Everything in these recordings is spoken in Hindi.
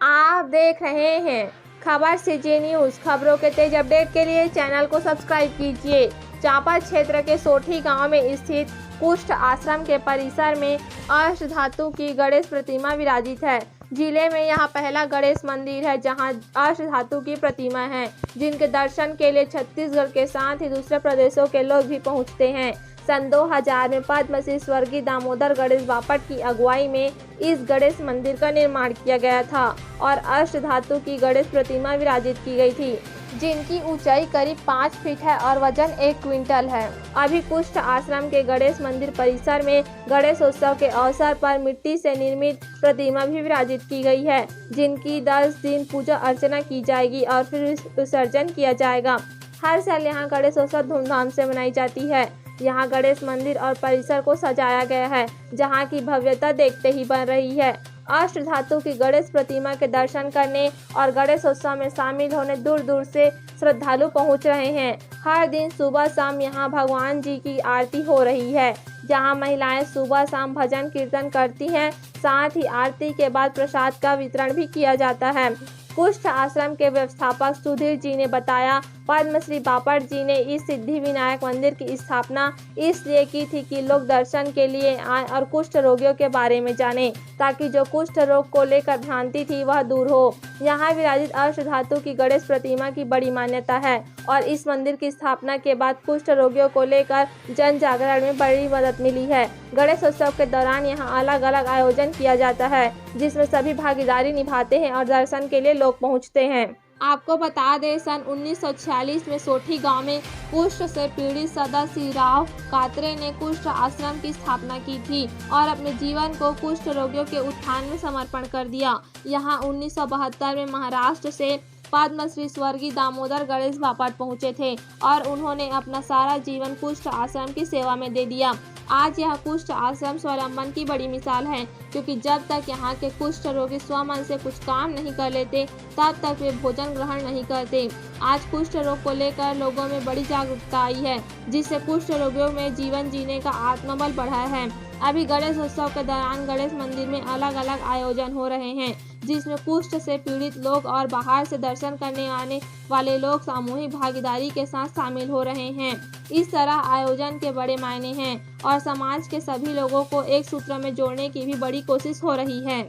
आप देख रहे हैं खबर सिटी न्यूज़। खबरों के तेज अपडेट के लिए चैनल को सब्सक्राइब कीजिए। चांपा क्षेत्र के सोठी गांव में स्थित कुष्ठ आश्रम के परिसर में अष्ट धातु की गणेश प्रतिमा विराजित है। जिले में यहां पहला गणेश मंदिर है जहां अष्ट धातु की प्रतिमा है, जिनके दर्शन के लिए छत्तीसगढ़ के साथ ही दूसरे प्रदेशों के लोग भी पहुंचते हैं। सन 2000 में पद्मश्री स्वर्गीय दामोदर गणेश बापट की अगुवाई में इस गणेश मंदिर का निर्माण किया गया था और अष्ट धातु की गणेश प्रतिमा विराजित की गई थी, जिनकी ऊंचाई करीब 5 फीट है और वजन 1 क्विंटल है। अभी कुष्ठ आश्रम के गणेश मंदिर परिसर में गणेशोत्सव के अवसर पर मिट्टी से निर्मित प्रतिमा भी विराजित की गई है, जिनकी 10 दिन पूजा अर्चना की जाएगी और फिर विसर्जन किया जाएगा। हर साल यहाँ गणेशोत्सव धूमधाम से मनाई जाती है। यहाँ गणेश मंदिर और परिसर को सजाया गया है, जहाँ की भव्यता देखते ही बन रही है। अष्ट धातु की गणेश प्रतिमा के दर्शन करने और गणेशोत्सव में शामिल होने दूर दूर से श्रद्धालु पहुँच रहे हैं। हर दिन सुबह शाम यहाँ भगवान जी की आरती हो रही है, जहाँ महिलाएं सुबह शाम भजन कीर्तन करती हैं। साथ ही आरती के बाद प्रसाद का वितरण भी किया जाता है। कुष्ठ आश्रम के व्यवस्थापक सुधीर जी ने बताया, पद्मश्री बापट जी ने इस सिद्धि विनायक मंदिर की स्थापना इसलिए की थी कि लोग दर्शन के लिए आए और कुष्ठ रोगियों के बारे में जानें, ताकि जो कुष्ठ रोग को लेकर भ्रांति थी वह दूर हो। यहाँ विराजित अष्ट धातु की गणेश प्रतिमा की बड़ी मान्यता है और इस मंदिर की स्थापना के बाद कुष्ठ रोगियों को लेकर जन जागरण में बड़ी मदद मिली है। गणेशोत्सव के दौरान यहाँ अलग अलग आयोजन किया जाता है, जिसमें सभी भागीदारी निभाते हैं और दर्शन के लिए लोग पहुँचते हैं। आपको बता दें, सन 1946 में सोठी गांव में कुष्ठ से पीड़ित सदाशिव राव कात्रे ने कुष्ठ आश्रम की स्थापना की थी और अपने जीवन को कुष्ठ रोगियों के उत्थान में समर्पण कर दिया। यहां 1972 में महाराष्ट्र से पद्मश्री स्वर्गीय दामोदर गणेश बापट पहुंचे थे और उन्होंने अपना सारा जीवन कुष्ठ आश्रम की सेवा में दे दिया। आज यह कुष्ठ आश्रम स्वावलंबन की बड़ी मिसाल है, क्योंकि जब तक यहाँ के कुष्ठ रोगी स्वमन से कुछ काम नहीं कर लेते, तब तक वे भोजन ग्रहण नहीं करते। आज कुष्ठ रोग को लेकर लोगों में बड़ी जागरूकता आई है, जिससे कुष्ठ रोगियों में जीवन जीने का आत्मबल बढ़ा है। अभी गणेश उत्सव के दौरान गणेश मंदिर में अलग अलग आयोजन हो रहे हैं, जिसमें कुष्ठ से पीड़ित लोग और बाहर से दर्शन करने आने वाले लोग सामूहिक भागीदारी के साथ शामिल हो रहे हैं। इस तरह आयोजन के बड़े मायने हैं और समाज के सभी लोगों को एक सूत्र में जोड़ने की भी बड़ी कोशिश हो रही है।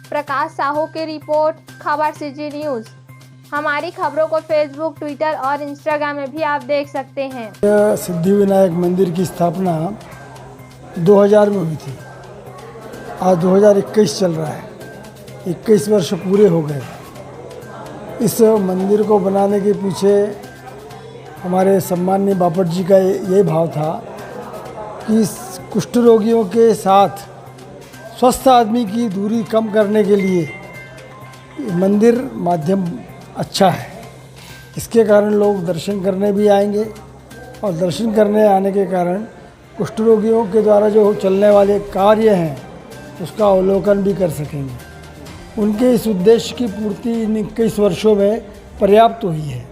प्रकाश साहू की रिपोर्ट, खबर सिटी न्यूज़। हमारी खबरों को फेसबुक, ट्विटर और इंस्टाग्राम में भी आप देख सकते हैं। सिद्धि विनायक मंदिर की स्थापना 2000 में हुई थी। आज 2021 चल रहा है, 21 वर्ष पूरे हो गए। इस मंदिर को बनाने के पीछे हमारे सम्माननीय बापट जी का ये भाव था कि कुष्ठ रोगियों के साथ स्वस्थ आदमी की दूरी कम करने के लिए मंदिर माध्यम अच्छा है। इसके कारण लोग दर्शन करने भी आएंगे और दर्शन करने आने के कारण कुष्ठ रोगियों के द्वारा जो चलने वाले कार्य हैं उसका अवलोकन भी कर सकेंगे। उनके इस उद्देश्य की पूर्ति इन 21 वर्षों में पर्याप्त हुई है।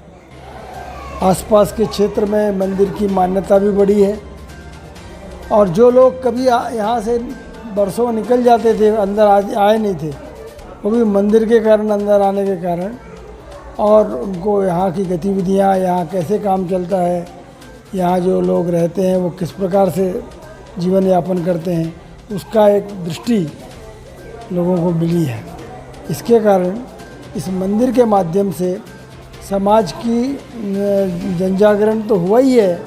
आसपास के क्षेत्र में मंदिर की मान्यता भी बढ़ी है और जो लोग कभी यहाँ से बरसों निकल जाते थे, अंदर आए नहीं थे, वो भी मंदिर के कारण अंदर आने के कारण और उनको यहाँ की गतिविधियाँ, यहाँ कैसे काम चलता है, यहाँ जो लोग रहते हैं वो किस प्रकार से जीवन यापन करते हैं, उसका एक दृष्टि लोगों को मिली है। इसके कारण इस मंदिर के माध्यम से समाज की जनजागरण तो हुआ ही है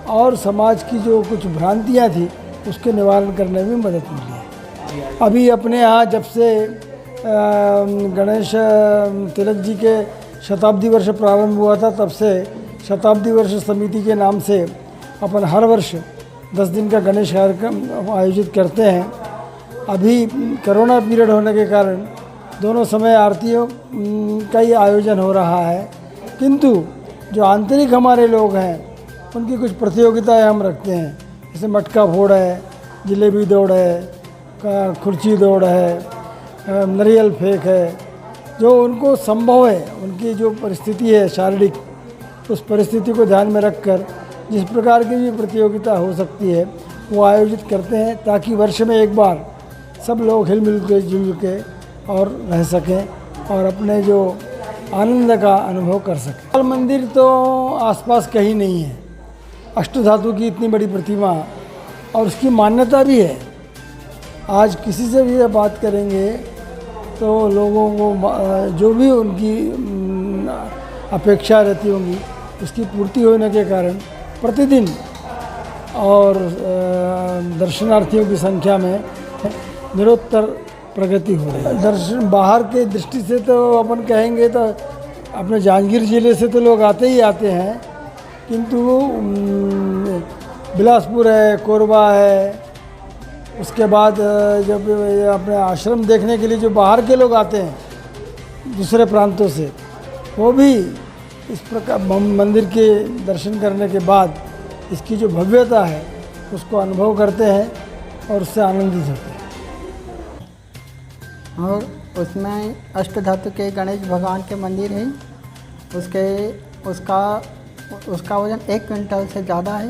और समाज की जो कुछ भ्रांतियाँ थी उसके निवारण करने में मदद मिली है। अभी अपने यहाँ जब से गणेश तिलक जी के शताब्दी वर्ष प्रारंभ हुआ था, तब से शताब्दी वर्ष समिति के नाम से अपन हर वर्ष 10 दिन का गणेश कार्यक्रम आयोजित करते हैं। अभी कोरोना पीरियड होने के कारण दोनों समय आरतियों का ही आयोजन हो रहा है, किंतु जो आंतरिक हमारे लोग हैं उनकी कुछ प्रतियोगिताएं हम रखते हैं, जैसे मटका फोड़ है, जलेबी दौड़ है, खुर्ची दौड़ है, नारियल फेंक है। जो उनको संभव है, उनकी जो परिस्थिति है शारीरिक, उस परिस्थिति को ध्यान में रखकर जिस प्रकार की भी प्रतियोगिता हो सकती है वो आयोजित करते हैं, ताकि वर्ष में एक बार सब लोग हिल मिल के जुल के और रह सकें और अपने जो आनंद का अनुभव कर सकें। महाकाल मंदिर तो आसपास कहीं नहीं है। अष्टधातु की इतनी बड़ी प्रतिमा और उसकी मान्यता भी है। आज किसी से भी बात करेंगे तो लोगों को जो भी उनकी अपेक्षा रहती होंगी उसकी पूर्ति होने के कारण प्रतिदिन और दर्शनार्थियों की संख्या में निरंतर प्रगति हो रही है। दर्शन बाहर के दृष्टि से तो अपन कहेंगे तो अपने जांजगीर जिले से तो लोग आते ही आते हैं, किंतु बिलासपुर है, कोरबा है, उसके बाद जब अपने आश्रम देखने के लिए जो बाहर के लोग आते हैं दूसरे प्रांतों से, वो भी इस प्रकार मंदिर के दर्शन करने के बाद इसकी जो भव्यता है उसको अनुभव करते हैं और उससे आनंदित होते हैं। और उसमें अष्टधातु के गणेश भगवान के मंदिर है। उसका वजन 1 क्विंटल से ज़्यादा है।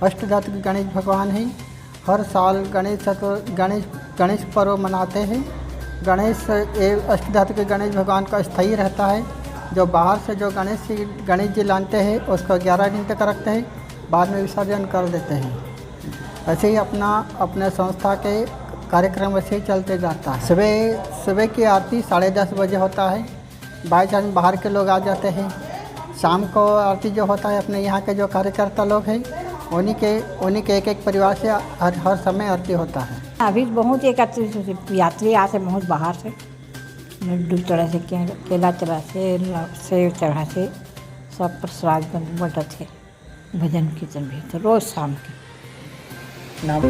अष्टधातु के गणेश भगवान है। हर साल गणेश पर्व मनाते हैं। अष्टधातु के गणेश भगवान का स्थायी रहता है। जो बाहर से जो गणेश जी लाते हैं उसको 11 दिन तक रखते हैं, बाद में विसर्जन कर देते हैं। ऐसे ही अपने संस्था के कार्यक्रम ऐसे ही चलते जाता है। सुबह की आरती 10:30 बजे होता है। बाई चांस बाहर के लोग आ जाते हैं। शाम को आरती जो होता है अपने यहाँ के जो कार्यकर्ता लोग हैं उन्हीं के एक परिवार से हर समय आरती होता है। अभी बहुत यात्री आते बहुत बाहर से, लड्डू चढ़ा से, केला चढ़ा से, सेव चढ़ा से, सब प्रसाद बटत है। भजन कीर्तन भी तो रोज़ शाम के नाम